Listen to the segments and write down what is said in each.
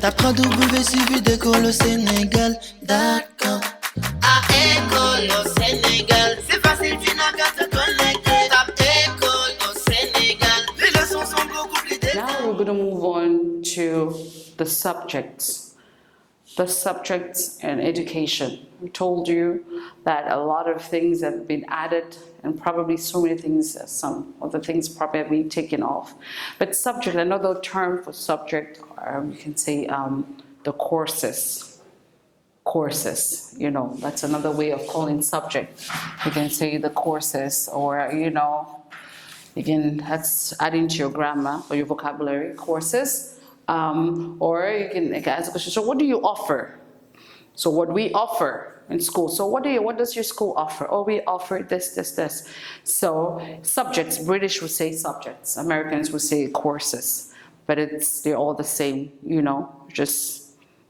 T'apprends W suivi d'école au Sénégal. D'accord. À école au Sénégal, c'est facile, tu n'as qu'à te connecter. Tape école au Sénégal, les leçons sont beaucoup plus détaillées. Now we're going to move on to the subjects. The subjects in education. We told you that a lot of things have been added and probably so many things, some of the things probably have been taken off. But subject, another term for subject, you can say the courses. Courses, you know, that's another way of calling subject. You can say the courses, or, you know, again, that's adding to your grammar or your vocabulary, courses. Or you can ask a question, so what do you offer? So what we offer in school. So what does your school offer? Oh, we offer this, this, this. So subjects, British would say subjects, Americans would say courses, but they're all the same, you know, just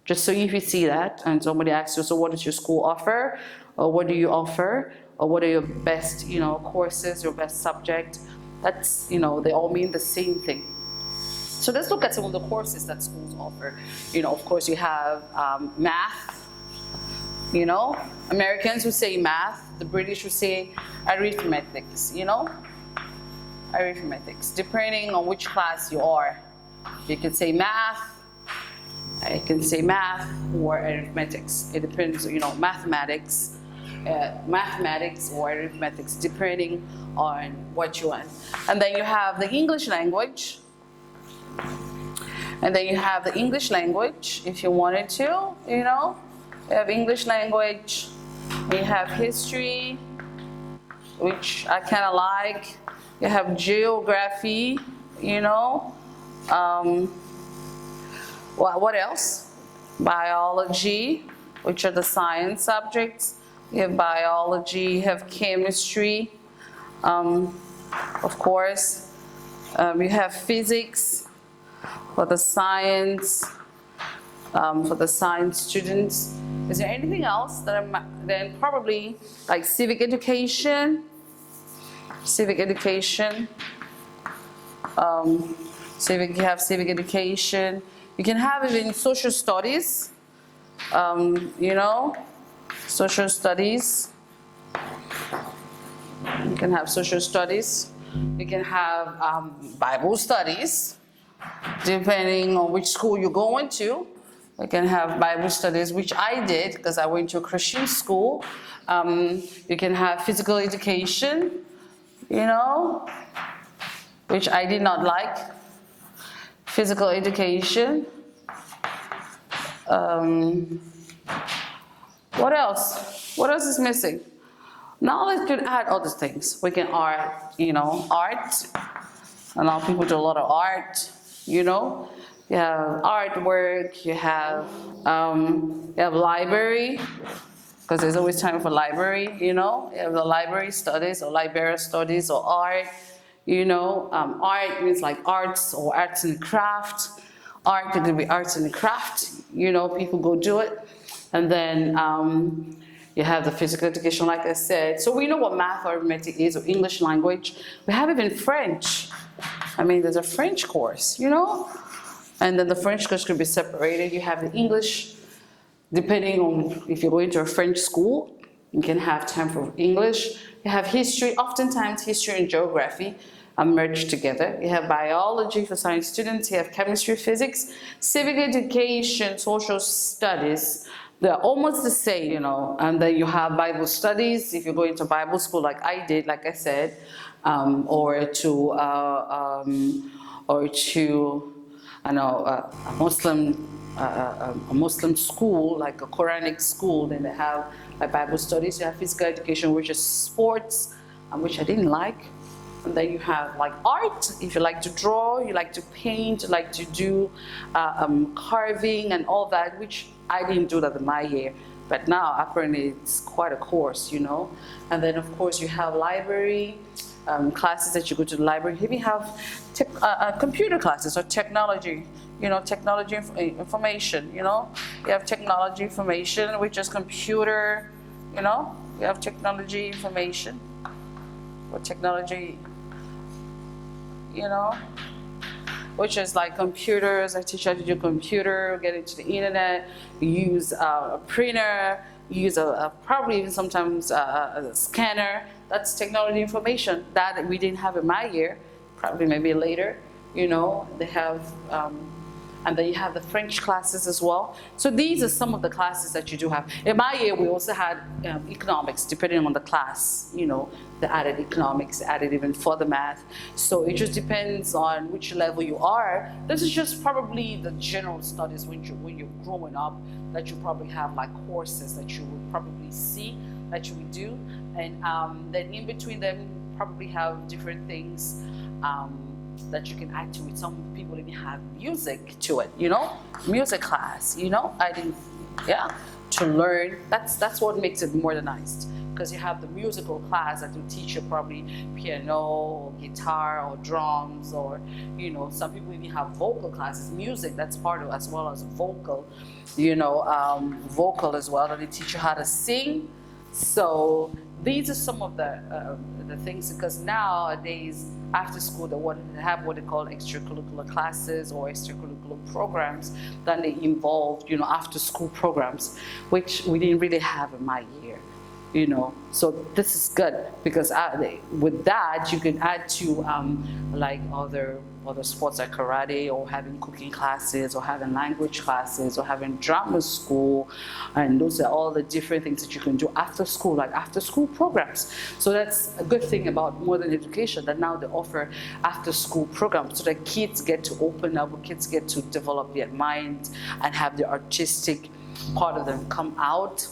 so if you see that and somebody asks you, so what does your school offer? Or what do you offer? Or what are your best, you know, courses, your best subject? That's, you know, they all mean the same thing. So let's look at some of the courses that schools offer. You know, of course, you have math. You know, Americans would say math. The British would say arithmetics. You know, arithmetics. Depending on which class you are, you can say math. I can say math or arithmetics. It depends. You know, mathematics or arithmetics, depending on what you want. And then you have the English language. And then you have the English language, if you wanted to, you know. You have English language, you have history, which I kind of like. You have geography, you know. What else? Biology, which are the science subjects. You have biology, you have chemistry, of course. You have physics. For the science students. Is there anything else then probably like civic education? You have civic education. You can have even social studies, you know, social studies. You can have social studies. You can have Bible studies. Depending on which school you're going to, you can have Bible studies, which I did because I went to a Christian school. You can have physical education, you know, which I did not like. Physical education. What else? What else is missing? Now let's add other things. We can art, you know, art. A lot of people do a lot of art. You know, you have artwork, you have library, because there's always time for library, you know. You have the library studies or library studies or art, you know. Art means like arts or arts and craft. Art could be arts and craft, you know, people go do it. And then you have the physical education, like I said. So we know what math or arithmetic is, or English language. We have even French. I mean, there's a French course, you know? And then the French course could be separated. You have the English, depending on if you're going to a French school, you can have time for English. You have history, oftentimes history and geography are merged together. You have biology for science students. You have chemistry, physics, civic education, social studies. They're almost the same, you know. And then you have Bible studies, if you're going to Bible school like I did, like I said. Or to a Muslim school, like a Quranic school. Then they have like Bible studies. You have physical education, which is sports, which I didn't like. And then you have like art, if you like to draw, you like to paint, you like to do carving and all that, which I didn't do that in my year. But now apparently it's quite a course, you know. And then of course you have library. Classes that you go to the library. Maybe have computer classes or technology, you know, technology information, you know. You have technology information, which is computer, you know. You have technology information or technology, you know. which is like computers. I teach you how to do computer, get into the internet, use a printer, use probably even sometimes a scanner. That's technology information that we didn't have in my year, probably maybe later. You know, they have, and then you have the French classes as well. So these are some of the classes that you do have. In my year, we also had economics, depending on the class. You know, they added economics, added even further math. So it just depends on which level you are. This is just probably the general studies when you're growing up, that you probably have like courses that you would probably see that you would do, and then in between them probably have different things that you can add to it. Some people even have music to it, you know, music class, you know, to learn. That's what makes it modernized, because you have the musical class that will teach you probably piano or guitar or drums, or, you know, some people even have vocal classes, music, that's part of, as well as vocal, you know, vocal as well, that they teach you how to sing. So these are some of the things, because nowadays after school they have what they call extracurricular classes or extracurricular programs. Then they involve, you know, after school programs, which we didn't really have in my year, you know. So this is good, because with that you can add to like other sports like karate, or having cooking classes, or having language classes, or having drama school, and those are all the different things that you can do after school, like after school programs. So that's a good thing about modern education, that now they offer after school programs, so that kids get to open up, kids get to develop their mind and have the artistic part of them come out,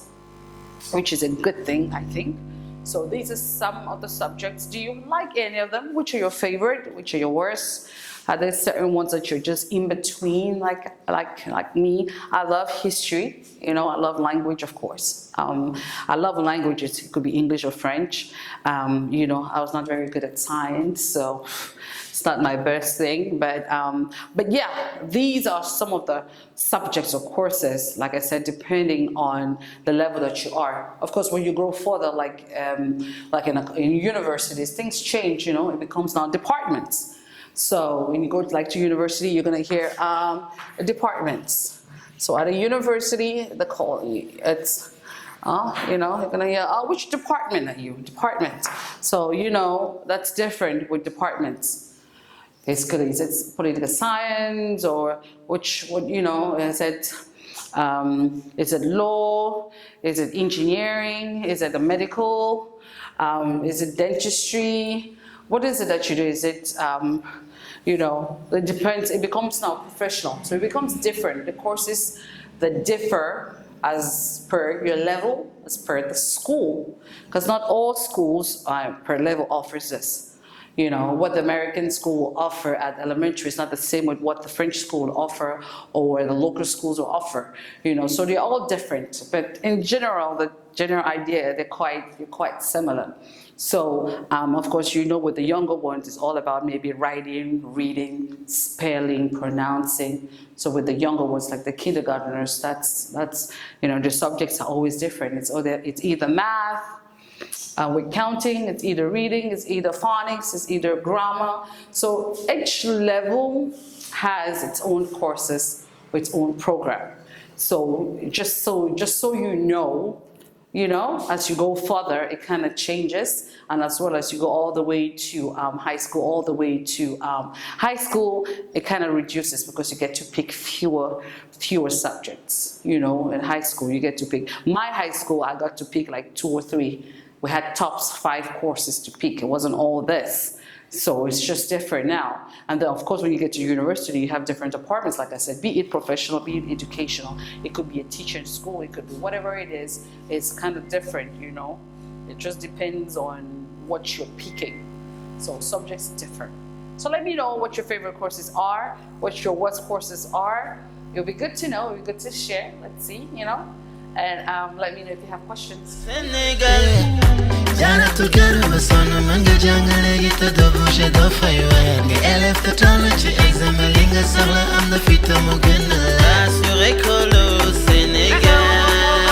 which is a good thing, I think. So these are some of the subjects. Do you like any of them? Which are your favorite? Which are your worst? Are there certain ones that you're just in between, like me? I love history, you know, I love language, of course. I love languages, it could be English or French. You know, I was not very good at science, so it's not my best thing, but yeah, these are some of the subjects or courses, like I said, depending on the level that you are. Of course, when you grow further, like in universities, things change, you know, it becomes now departments. So when you go to university, you're gonna hear departments. So at a university, it's you know, you're gonna hear, which department are you? Department. So, you know, that's different with departments. Basically, is it political science, or what, you know, is it law? Is it engineering? Is it the medical? Is it dentistry? What is it that you do? Is it, you know, it depends, it becomes now professional. So it becomes different. The courses that differ as per your level, as per the school, because not all schools per level offers this. You know, what the American school will offer at elementary is not the same with what the French school will offer, or the local schools will offer. You know, so they're all different. But in general, the general idea, they're quite similar. So, of course, you know, with the younger ones, it's all about maybe writing, reading, spelling, pronouncing. So with the younger ones, like the kindergartners, that's you know, the subjects are always different. It's either math, with counting, it's either reading, it's either phonics, it's either grammar. So each level has its own courses, its own program. So just so you know, as you go further, it kind of changes, and as well as you go all the way to high school, high school, it kind of reduces, because you get to pick fewer subjects. You know, in high school, you get to pick. My high school, I got to pick like 2 or 3. We had tops 5 courses to pick. It wasn't all this. So it's just different now. And then, of course, when you get to university, you have different departments, like I said, be it professional, be it educational. It could be a teacher in school, it could be whatever it is. It's kind of different, you know. It just depends on what you're picking. So subjects differ. So let me know what your favorite courses are, what your worst courses are. It'll be good to know, it'll be good to share. Let's see, you know. And let me know if you have questions. Senegal, jana tu kër ba sonn mën nga jàngale gi te doo bouger doo fay weer nga élève te toll ci examen li nga soxla am na fi te mu gën a la sur école